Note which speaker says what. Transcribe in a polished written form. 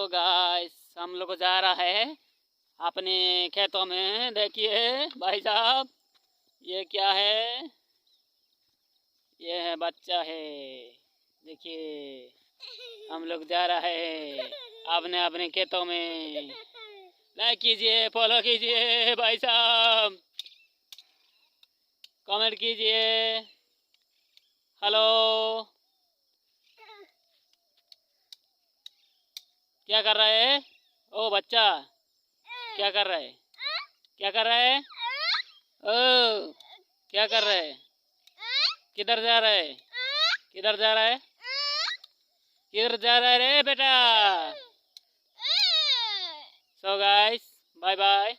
Speaker 1: Guys हम लोग जा रहा है अपने खेतों में। देखिए भाई साहब, ये क्या है? ये है बच्चा है। देखिए हम लोग जा रहा है अपने अपने खेतों में। लाइक कीजिए, फॉलो कीजिए भाई साहब, कमेंट कीजिए। हेलो, क्या कर रहा है? ओ बच्चा, क्या कर रहा है? क्या कर रहा है? ओ, क्या कर रहा है? किधर जा रहा है? किधर जा रहा है? किधर जा रहा है रे बेटा? So guys, bye bye.